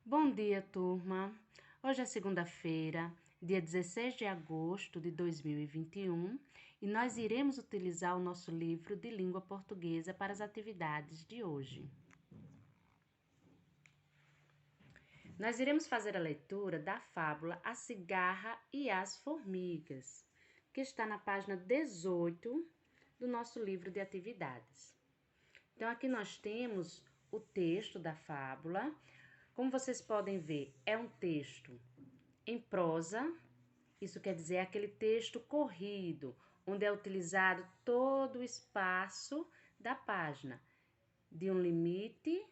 Bom dia, turma! Hoje é segunda-feira, dia 16 de agosto de 2021, e nós iremos utilizar o nosso livro de língua portuguesa para as atividades de hoje. Nós iremos fazer a leitura da fábula A Cigarra e as Formigas, que está na página 18 do nosso livro de atividades. Então, aqui nós temos o texto da fábula. Como vocês podem ver, é um texto em prosa, isso quer dizer aquele texto corrido, onde é utilizado todo o espaço da página, de um limite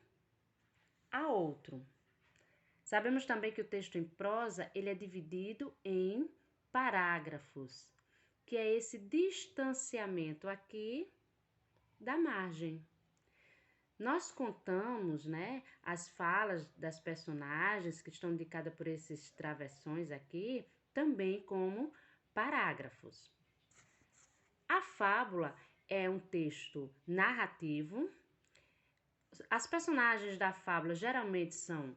a outro. Sabemos também que o texto em prosa, ele é dividido em parágrafos, que é esse distanciamento aqui da margem. Nós contamos, as falas das personagens que estão indicadas por esses travessões aqui, também como parágrafos. A fábula é um texto narrativo. As personagens da fábula geralmente são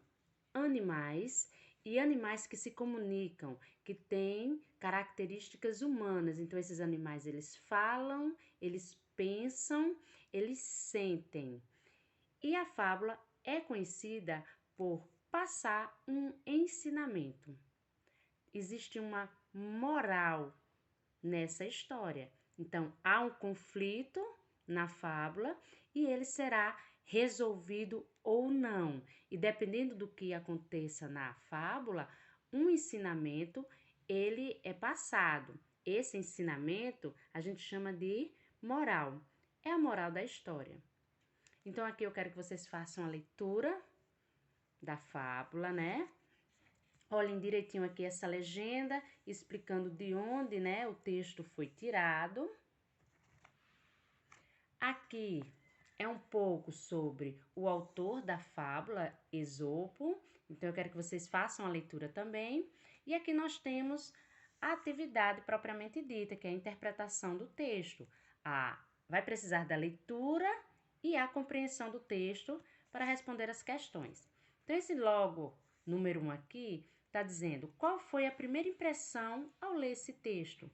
animais e animais que se comunicam, que têm características humanas. Então, esses animais, eles falam, eles pensam, eles sentem. E a fábula é conhecida por passar um ensinamento. Existe uma moral nessa história. Então, há um conflito na fábula e ele será resolvido ou não. E dependendo do que aconteça na fábula, um ensinamento, ele é passado. Esse ensinamento a gente chama de moral. É a moral da história. Então, aqui eu quero que vocês façam a leitura da fábula, Olhem direitinho aqui essa legenda, explicando de onde, o texto foi tirado. Aqui é um pouco sobre o autor da fábula, Esopo. Então, eu quero que vocês façam a leitura também. E aqui nós temos a atividade propriamente dita, que é a interpretação do texto. Vai precisar da leitura e a compreensão do texto para responder as questões. Então, esse logo número 1 aqui está dizendo qual foi a primeira impressão ao ler esse texto.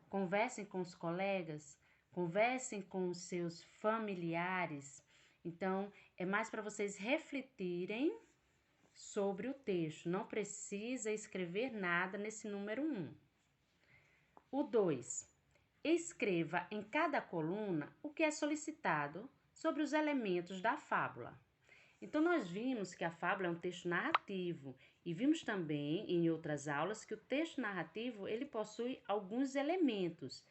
Conversem com os colegas, conversem com os seus familiares. Então, é mais para vocês refletirem sobre o texto. Não precisa escrever nada nesse número 1. O 2. Escreva em cada coluna o que é solicitado sobre os elementos da fábula. Então, nós vimos que a fábula é um texto narrativo e vimos também em outras aulas que o texto narrativo ele possui alguns elementos.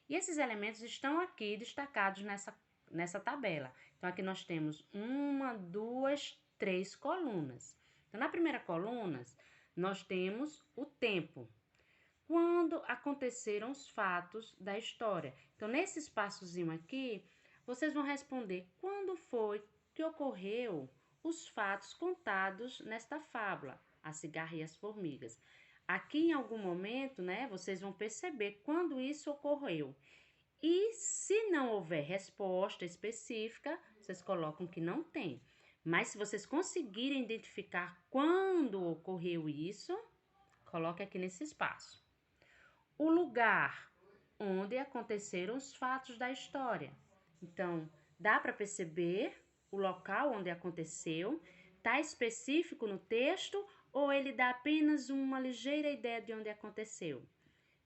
E esses elementos estão aqui destacados nessa tabela. Então, aqui nós temos 1, 2, 3 colunas. Então, na primeira coluna, nós temos o tempo. Quando aconteceram os fatos da história. Então, nesse espaçozinho aqui, vocês vão responder quando foi que ocorreu os fatos contados nesta fábula, A Cigarra e as Formigas. Aqui, em algum momento, vocês vão perceber quando isso ocorreu. E se não houver resposta específica, vocês colocam que não tem. Mas se vocês conseguirem identificar quando ocorreu isso, coloque aqui nesse espaço. O lugar onde aconteceram os fatos da história. Então, dá para perceber o local onde aconteceu, está específico no texto ou ele dá apenas uma ligeira ideia de onde aconteceu?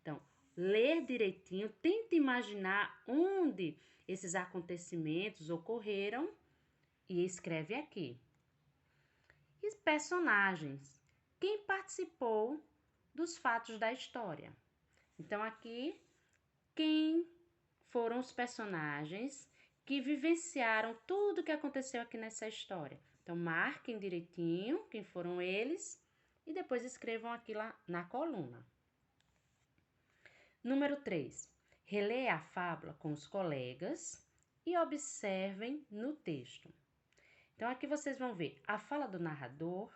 Então, ler direitinho, tenta imaginar onde esses acontecimentos ocorreram e escreve aqui. E personagens. Quem participou dos fatos da história? Então, aqui, quem foram os personagens que vivenciaram tudo que aconteceu aqui nessa história? Então, marquem direitinho quem foram eles e depois escrevam aqui lá na coluna. Número 3. Releia a fábula com os colegas e observem no texto. Então, aqui vocês vão ver a fala do narrador,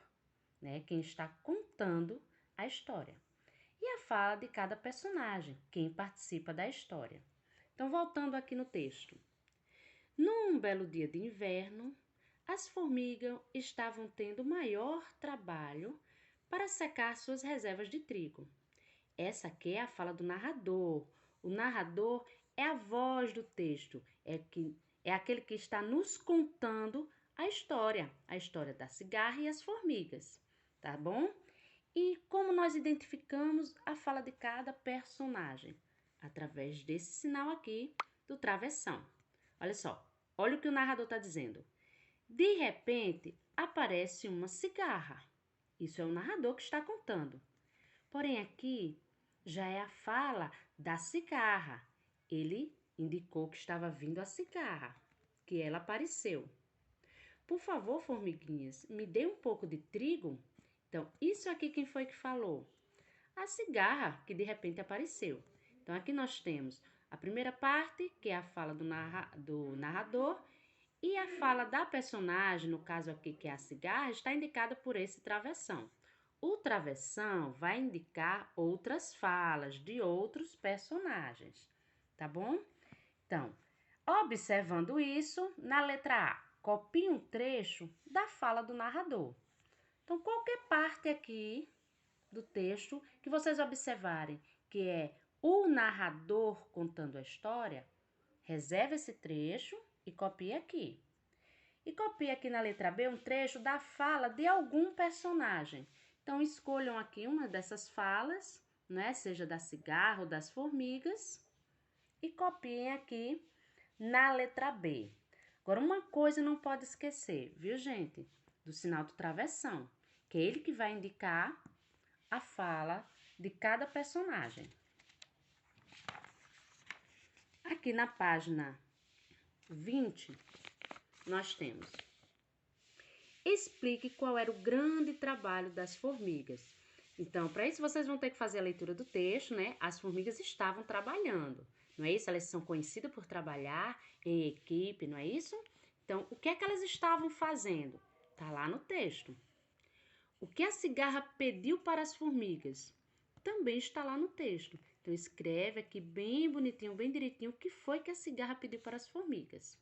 quem está contando a história. E a fala de cada personagem, quem participa da história. Então, voltando aqui no texto. Num belo dia de inverno, as formigas estavam tendo maior trabalho para secar suas reservas de trigo. Essa aqui é a fala do narrador. O narrador é a voz do texto, é aquele que está nos contando a história da cigarra e as formigas, tá bom? E como nós identificamos a fala de cada personagem? Através desse sinal aqui do travessão. Olha só, olha o que o narrador está dizendo. De repente, aparece uma cigarra. Isso é o narrador que está contando. Porém, aqui já é a fala da cigarra. Ele indicou que estava vindo a cigarra, que ela apareceu. Por favor, formiguinhas, me dê um pouco de trigo. Então, isso aqui quem foi que falou? A cigarra, que de repente apareceu. Então, aqui nós temos a primeira parte, que é a fala do narrador, e a fala da personagem, no caso aqui que é a cigarra, está indicada por esse travessão. O travessão vai indicar outras falas de outros personagens, tá bom? Então, observando isso, na letra A, copie um trecho da fala do narrador. Então, qualquer parte aqui do texto que vocês observarem que é o narrador contando a história, reserve esse trecho e copie aqui. E copie aqui na letra B um trecho da fala de algum personagem. Então, escolham aqui uma dessas falas, né? Seja da cigarra ou das formigas, e copiem aqui na letra B. Agora, uma coisa não pode esquecer, viu, gente? Do sinal do travessão, que é ele que vai indicar a fala de cada personagem. Aqui na página 20, nós temos: explique qual era o grande trabalho das formigas. Então, para isso, vocês vão ter que fazer a leitura do texto, né? As formigas estavam trabalhando, não é isso? Elas são conhecidas por trabalhar em equipe, não é isso? Então, o que é que elas estavam fazendo? Tá lá no texto. O que a cigarra pediu para as formigas? Também está lá no texto. Então, escreve aqui bem bonitinho, bem direitinho, o que foi que a cigarra pediu para as formigas.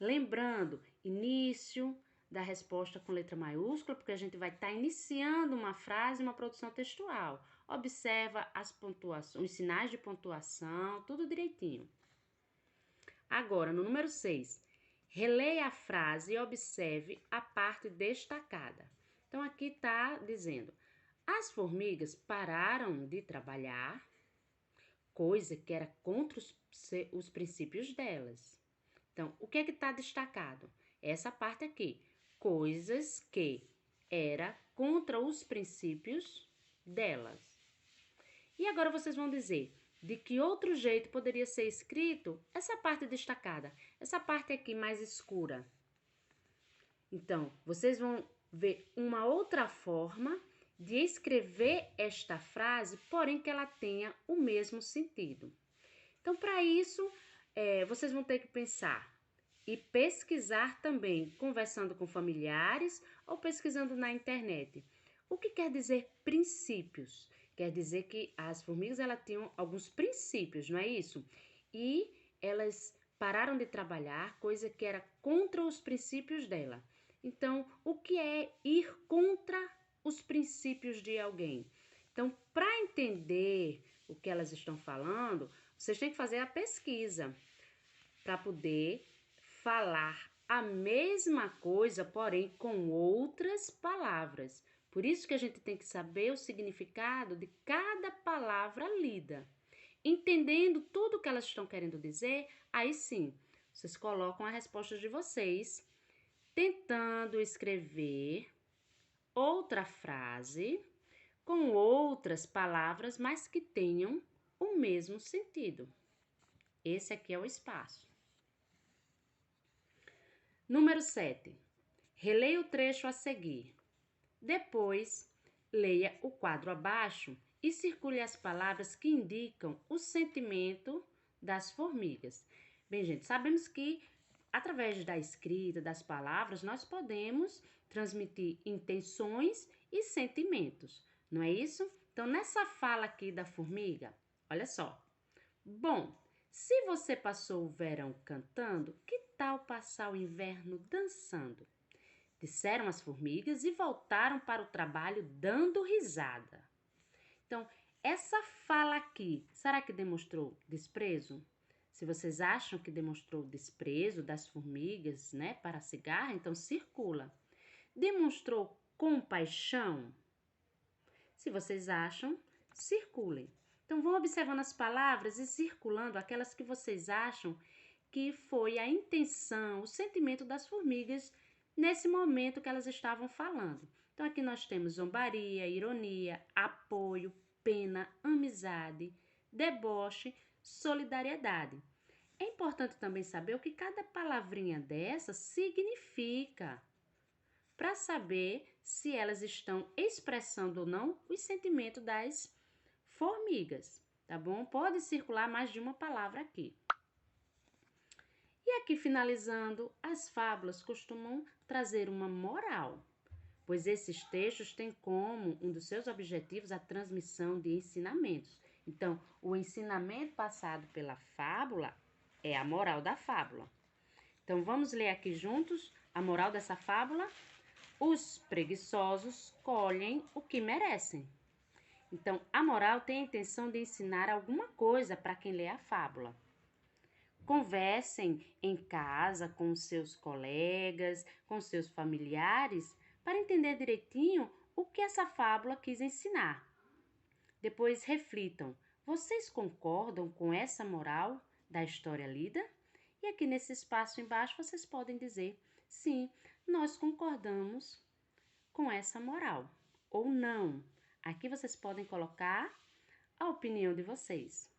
Lembrando, início da resposta com letra maiúscula, porque a gente vai estar iniciando uma frase, uma produção textual. Observa as pontuações, os sinais de pontuação, tudo direitinho. Agora, no número 6, releia a frase e observe a parte destacada. Então, aqui está dizendo: as formigas pararam de trabalhar, coisa que era contra os princípios delas. Então, o que é que está destacado? Essa parte aqui, coisas que era contra os princípios delas. E agora vocês vão dizer, de que outro jeito poderia ser escrito essa parte destacada, essa parte aqui mais escura. Então, vocês vão ver uma outra forma de escrever esta frase, porém que ela tenha o mesmo sentido. Então, para isso, vocês vão ter que pensar e pesquisar também, conversando com familiares ou pesquisando na internet. O que quer dizer princípios? Quer dizer que as formigas elas tinham alguns princípios, não é isso? E elas pararam de trabalhar, coisa que era contra os princípios dela. Então, o que é ir contra os princípios de alguém? Então, para entender o que elas estão falando, vocês têm que fazer a pesquisa para poder falar a mesma coisa, porém com outras palavras. Por isso que a gente tem que saber o significado de cada palavra lida. Entendendo tudo o que elas estão querendo dizer, aí sim, vocês colocam a resposta de vocês, tentando escrever outra frase com outras palavras, mas que tenham o mesmo sentido. Esse aqui é o espaço. Número 7. Releia o trecho a seguir. Depois, leia o quadro abaixo e circule as palavras que indicam o sentimento das formigas. Bem, gente, sabemos que através da escrita, das palavras, nós podemos transmitir intenções e sentimentos, não é isso? Então, nessa fala aqui da formiga, olha só. Bom, se você passou o verão cantando, que tal passar o inverno dançando? disseram as formigas e voltaram para o trabalho dando risada. Então, essa fala aqui, será que demonstrou desprezo? Se vocês acham que demonstrou desprezo das formigas, né, para a cigarra, então circula. Demonstrou compaixão? Se vocês acham, circulem. Então, vão observando as palavras e circulando aquelas que vocês acham que foi a intenção, o sentimento das formigas nesse momento que elas estavam falando. Então, aqui nós temos zombaria, ironia, apoio, pena, amizade, deboche, solidariedade. É importante também saber o que cada palavrinha dessa significa, para saber se elas estão expressando ou não os sentimentos das formigas, tá bom? Pode circular mais de uma palavra aqui. E aqui finalizando, as fábulas costumam trazer uma moral, pois esses textos têm como um dos seus objetivos a transmissão de ensinamentos. Então, o ensinamento passado pela fábula é a moral da fábula. Então, vamos ler aqui juntos a moral dessa fábula? Os preguiçosos colhem o que merecem. Então, a moral tem a intenção de ensinar alguma coisa para quem lê a fábula. Conversem em casa com seus colegas, com seus familiares, para entender direitinho o que essa fábula quis ensinar. Depois reflitam, vocês concordam com essa moral da história lida? E aqui nesse espaço embaixo vocês podem dizer, sim, nós concordamos com essa moral, ou não. Aqui vocês podem colocar a opinião de vocês.